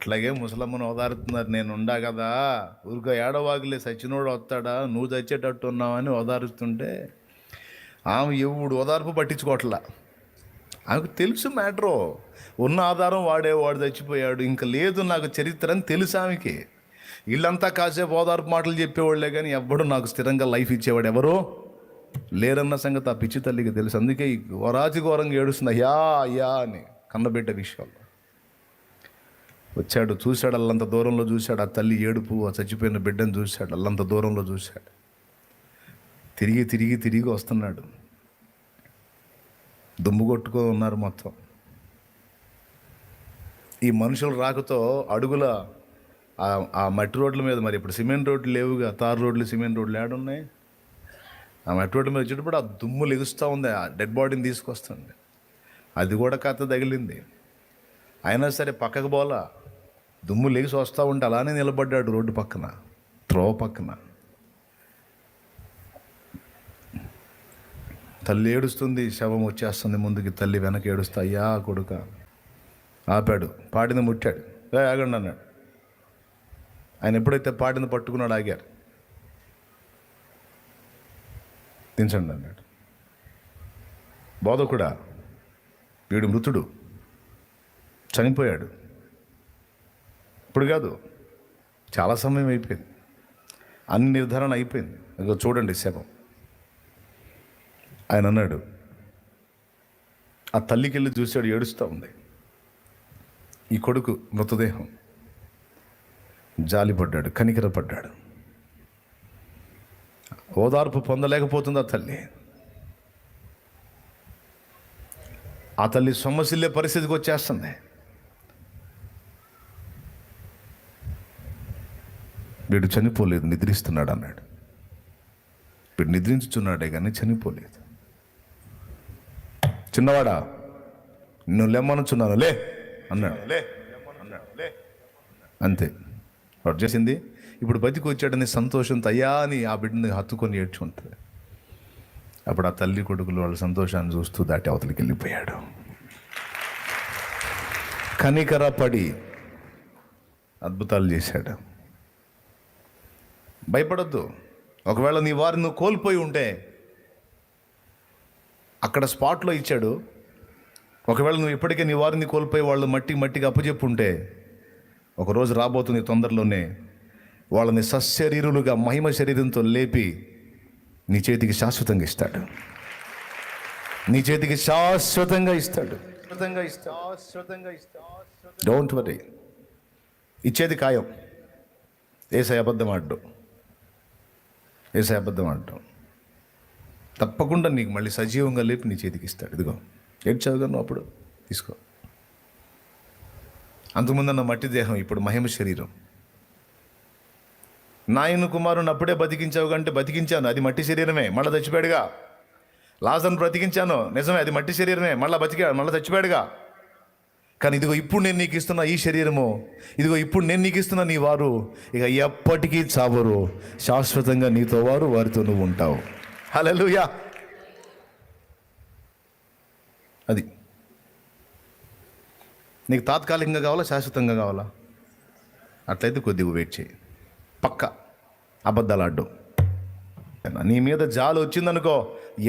అట్లాగే ముసలమ్మను ఓదారుతున్నారు. నేను ఉండా కదా, ఊరికో ఏడవాగులే, సచ్చినోడు వస్తాడా, నువ్వు చచ్చేటట్టు ఉన్నావని ఓదారుస్తుంటే ఆమె ఎవడు ఓదార్పు పట్టించుకోవట్లా. ఆమెకు తెలుసు మ్యాటరు, ఉన్న ఆధారం వాడు చచ్చిపోయాడు, ఇంకా లేదు నాకు చరిత్ర అని తెలుసు ఆమెకి. వీళ్ళంతా కాసేపు ఓదార్పు మాటలు చెప్పేవాళ్ళే కానీ ఎవ్వడు నాకు స్థిరంగా లైఫ్ ఇచ్చేవాడు ఎవరో లేరన్న సంగతి ఆ పిచ్చి తల్లికి తెలుసు. అందుకే ఈ ఘోరాతి ఘోరంగా ఏడుస్తుంది, అయ్యా అయ్యా అని కన్నబిడ్డ విషయాల్లో. వచ్చాడు, చూశాడు, అల్లంత దూరంలో చూశాడు ఆ తల్లి ఏడుపు, ఆ చచ్చిపోయిన బిడ్డను చూశాడు, అల్లంత దూరంలో చూశాడు. తిరిగి తిరిగి తిరిగి వస్తున్నాడు. దుమ్ము కొట్టుకో ఉన్నారు మొత్తం. ఈ మనుషులు రాకతో అడుగుల ఆ మట్టి రోడ్ల మీద, మరి ఇప్పుడు సిమెంట్ రోడ్లు లేవుగా, తారు రోడ్లు సిమెంట్ రోడ్లు ఏడున్నాయి, ఆ మట్టి రోడ్ల మీద వచ్చేటప్పుడు ఆ దుమ్ము లెగుస్తూ ఉంది, ఆ డెడ్ బాడీని తీసుకొస్తుంది. అది కూడా కథ తగిలింది. అయినా సరే పక్కకు పోలా, దుమ్ము లెగిసి వస్తూ ఉంటే అలానే నిలబడ్డాడు రోడ్డు పక్కన, త్రోవ పక్కన. తల్లి ఏడుస్తుంది, శవం వచ్చేస్తుంది ముందుకి, తల్లి వెనక ఏడుస్తా, అయ్యా కొడుక. ఆపాడు, పాడిని ముట్టాడు, ఆగండి అన్నాడు. ఆయన ఎప్పుడైతే పాడిని పట్టుకున్నాడు ఆగారు. దించండి అన్నాడు. బోధకుడా, వీడు మృతుడు, చనిపోయాడు, ఇప్పుడు కాదు చాలా సమయం అయిపోయింది, అన్ని నిర్ధారణ అయిపోయింది, ఇక చూడండి శవం. ఆయన అన్నాడు. ఆ తల్లికి వెళ్ళి చూశాడు, ఏడుస్తూ ఉంది. ఈ కొడుకు మృతదేహం. జాలిపడ్డాడు, కనికరపడ్డాడు. ఓదార్పు పొందలేకపోతుంది ఆ తల్లి. ఆ తల్లి సొమ్మసిల్లే పరిస్థితికి వచ్చేస్తుంది. వీడు చనిపోలేదు, నిద్రిస్తున్నాడు అన్నాడు. వీడు నిద్రించుచున్నాడే కానీ చనిపోలేదు. చిన్నవాడా, నిన్ను లెమ్మనుచున్నాను, లే అన్నాడు. అంతే, వాడు చేసింది. ఇప్పుడు బతికి వచ్చాడని సంతోషంతో అయ్యా అని ఆ బిడ్డని హత్తుకొని ఏడ్చుకుంటుంది. అప్పుడు ఆ తల్లి కొడుకులు వాళ్ళ సంతోషాన్ని చూస్తూ దాటి అవతలికి వెళ్ళిపోయాడు. కనికరపడి అద్భుతాలు చేశాడు. భయపడొద్దు. ఒకవేళ నీ వారిని నువ్వు కోల్పోయి ఉంటే అక్కడ స్పాట్లో ఇచ్చాడు. ఒకవేళ నువ్వు ఇప్పటికే నీ వారిని కోల్పోయి వాళ్ళు మట్టిగా అప్పచెప్పుంటే ఒకరోజు రాబోతుంది తొందరలోనే, వాళ్ళని సశరీరులుగా మహిమ శరీరంతో లేపి నీ చేతికి శాశ్వతంగా ఇస్తాడు. నీ చేతికి శాశ్వతంగా ఇస్తాడు. డోంట్ వరీ, ఇచ్చేది ఖాయం. యేసయ్య అబద్ధం ఆడ్డు, యేసయ్య అబద్ధం ఆడటం. తప్పకుండా నీకు మళ్ళీ సజీవంగా లేపి నీ చేతికి ఇస్తాడు. ఇదిగో ఏడ్చావుగా నువ్వు, అప్పుడు తీసుకో. అంతకుముందన్న మట్టి దేహం, ఇప్పుడు మహిమ శరీరం. నాయన కుమారుని అప్పుడే బతికించావు కంటే బతికించాను, అది మట్టి శరీరమే, మళ్ళీ చచ్చిపోయాడుగా. లాజర్ను బ్రతికించాను, నిజమే, అది మట్టి శరీరమే, మళ్ళీ చచ్చిపోయాడుగా. కానీ ఇదిగో ఇప్పుడు నేను నీకు ఇస్తున్న ఈ శరీరము, ఇదిగో ఇప్పుడు నేను నీకు ఇస్తున్న నీ వారు ఇక ఎప్పటికీ చావరు, శాశ్వతంగా నీతో వారు, వారితో నువ్వు ఉంటావు. హల్లెలూయా. అది నీకు తాత్కాలికంగా కావాలా, శాశ్వతంగా కావాలా? అట్లయితే కొద్దిగా వెయిట్ చేయి. పక్క అబద్ధాలు ఆడ్డు. నీ మీద జాలి వచ్చిందనుకో,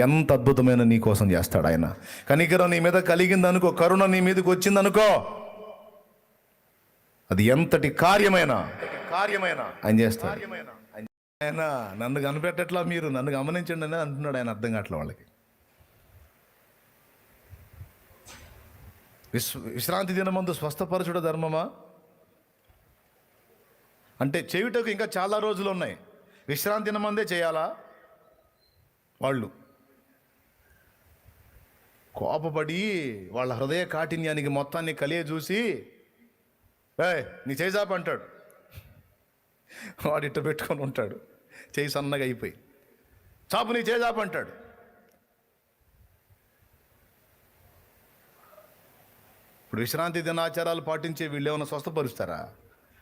ఎంత అద్భుతమైన నీ కోసం చేస్తాడు ఆయన. కనికరం నీ మీద కలిగిందనుకో, కరుణ నీ మీదకి వచ్చిందనుకో, అది ఎంతటి కార్యమైనా ఆయన చేస్తాడు. ఆయన నన్ను కనిపెట్టట్లా, మీరు నన్ను గమనించండి అని అంటున్నాడు ఆయన. అర్థం కావట్లే వాళ్ళకి. విశ్రాంతి దినమందు స్వస్థపరచుట ధర్మమా అంటే చేయుటకు ఇంకా చాలా రోజులు ఉన్నాయి. విశ్రాంతి దినమందే చేయాలా? వాళ్ళు కోపపడి వాళ్ళ హృదయ కాఠిన్యానికి మొత్తాన్ని కలియ చూసి, నీ చేజాప అంటాడు. వాడు ఇట్ట పెట్టుకొని ఉంటాడు, చేయి సన్నగా అయిపోయి, చాపు నీ చేజాప అంటాడు. ఇప్పుడు విశ్రాంతి దినాచారాలు పాటించే వీళ్ళు ఏమైనా స్వస్థపరుస్తారా?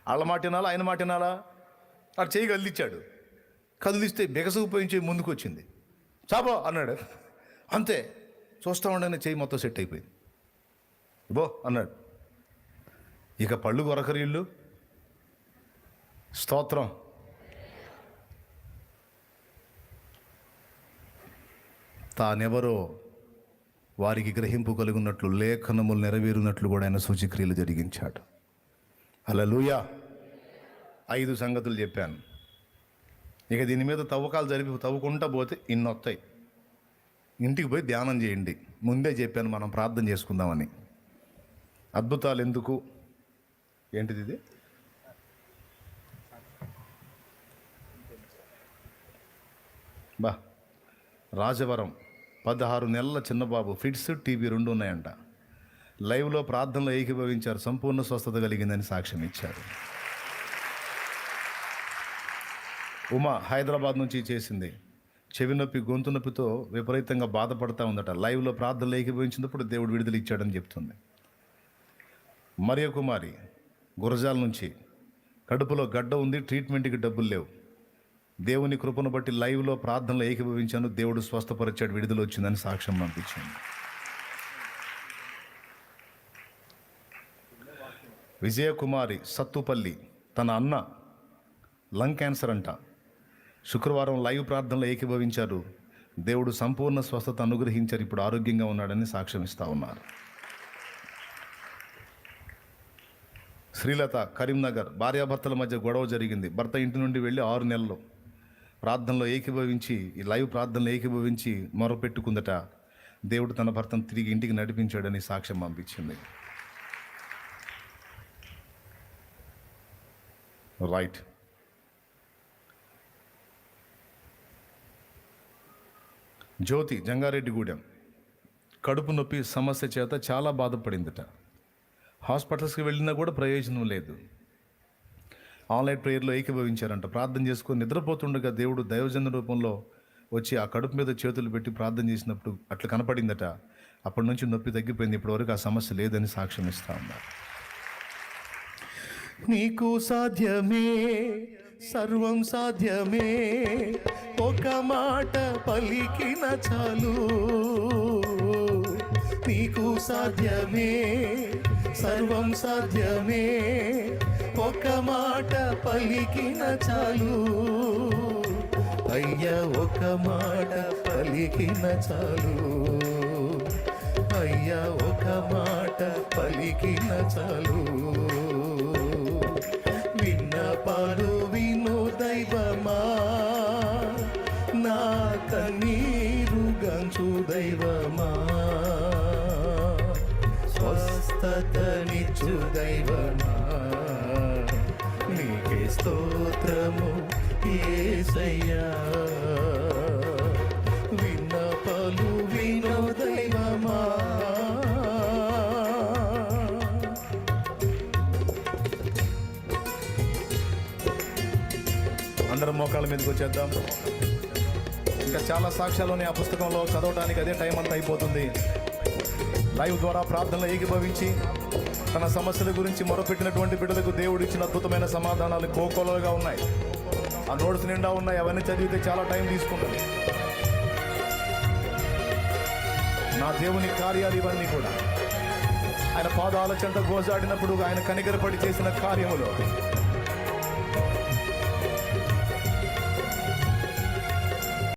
వాళ్ళ మాట వినాలా, ఆయన మాట వినాలా? వాడు చేయి కదిలిచ్చాడు, కదిలిస్తే బిగసగిపోయించి ముందుకు వచ్చింది, చాపో అన్నాడు, అంతే. చూస్తూ ఉండగానే చేయి మొత్తం సెట్ అయిపోయింది. బో అన్నాడు. ఇక పళ్ళు కొరకరు ఇల్లు. స్తోత్రం. తానెవరో వారికి గ్రహింపు కలుగున్నట్లు, లేఖనములు నెరవేరునట్లు కూడా ఆయన సూచక్రియలు జరిగించాడు. హల్లెలూయా. 5 సంగతులు చెప్పాను. ఇక దీని మీద తవ్వకాలు తవ్వుకుంటా పోతే ఇన్నొస్తాయి. ఇంటికి పోయి ధ్యానం చేయండి. ముందే చెప్పాను మనం ప్రార్థన చేసుకుందామని. అద్భుతాలు ఎందుకు? ఏంటిది ఇది? రాజవరం 16 నెలల చిన్నబాబు, ఫిట్స్, టీబీ 2 ఉన్నాయంట. లైవ్లో ప్రార్థనలో ఏకీభవించారు, సంపూర్ణ స్వస్థత కలిగిందని సాక్ష్యం ఇచ్చారు. ఉమా హైదరాబాద్ నుంచి చేసింది. చెవి నొప్పి, గొంతు నొప్పితో విపరీతంగా బాధపడతా ఉందట. లైవ్లో ప్రార్థనలు ఏకీభవించినప్పుడు దేవుడు విడుదల ఇచ్చాడని చెప్తుంది. మరియ కుమారి గురజాల నుంచి కడుపులో గడ్డ ఉంది, ట్రీట్మెంట్కి డబ్బులు లేవు. దేవుని కృపను బట్టి లైవ్లో ప్రార్థనలు ఏకీభవించాను, దేవుడు స్వస్థపరిచాడు, విడుదల వచ్చిందని సాక్ష్యం పంపించింది. విజయకుమారి సత్తుపల్లి, తన అన్న లంగ్ క్యాన్సర్ అంట. శుక్రవారం లైవ్ ప్రార్థనలో ఏకీభవించారు, దేవుడు సంపూర్ణ స్వస్థత అనుగ్రహించారు, ఇప్పుడు ఆరోగ్యంగా ఉన్నాడని సాక్ష్యం ఇస్తూ ఉన్నారు. శ్రీలత కరీంనగర్, భార్యాభర్తల మధ్య గొడవ జరిగింది. భర్త ఇంటి నుండి వెళ్ళి 6 నెలలు ప్రార్థనలో ఏకీభవించి, ఈ లైవ్ ప్రార్థనలో ఏకీభవించి మొరపెట్టుకుందట. దేవుడు తన భర్తను తిరిగి ఇంటికి నడిపించాడని సాక్ష్యం పంపించింది. రైట్. జ్యోతి జంగారెడ్డిగూడెం, కడుపు నొప్పి సమస్య చేత చాలా బాధపడిందట. హాస్పిటల్స్కి వెళ్ళినా కూడా ప్రయోజనం లేదు. ఆన్లైన్ ప్రేయర్లో ఏకీభవించారంట. ప్రార్థన చేసుకొని నిద్రపోతుండగా దేవుడు దైవజన రూపంలో వచ్చి ఆ కడుపు మీద చేతులు పెట్టి ప్రార్థన చేసినప్పుడు అట్లా కనపడిందట. అప్పటి నుంచి నొప్పి తగ్గిపోయింది, ఇప్పటివరకు ఆ సమస్య లేదని సాక్ష్యం ఇస్తా ఉన్నారు. నీకు సాధ్యమే, సర్వం సాధ్యమే, ఒక మాట పలికిన చాలు. నీకు సాధ్యమే, సర్వం సాధ్యమే, ఒక మాట పలికిన చాలు. అయ్యా ఒక మాట పలికిన చాలు. అయ్యా ఒక మాట పలికిన చాలు. విన్నపాలు విను దైవమా, నా కన్నీరు గంచు దైవమా, స్వస్థతనిచ్చు దైవమా, నీకే స్తోత్రము యేసయ్యా. విన్నపాలు విను దైవమా. అందరం మోకాళ్ళ మీదకి వచ్చేద్దాం. ఇంకా చాలా సాక్ష్యాలని ఆ పుస్తకంలో చదవడానికి అదే టైం అంతా అయిపోతుంది. లైవ్ ద్వారా ప్రార్థనలో ఏకీభవించి తన సమస్యల గురించి మొరపెట్టినటువంటి బిడ్డలకు దేవుడు ఇచ్చిన అద్భుతమైన సమాధానాలు కోకోలుగా ఉన్నాయి. ఆ నోట్స్ నిండా ఉన్నాయి. అవన్నీ చదివితే చాలా టైం తీసుకుంటుంది. నా దేవుని కార్యాలు ఇవన్నీ కూడా ఆయన పాదాల చెంత గోజాడినప్పుడు ఆయన కనికరపడి చేసిన కార్యములు.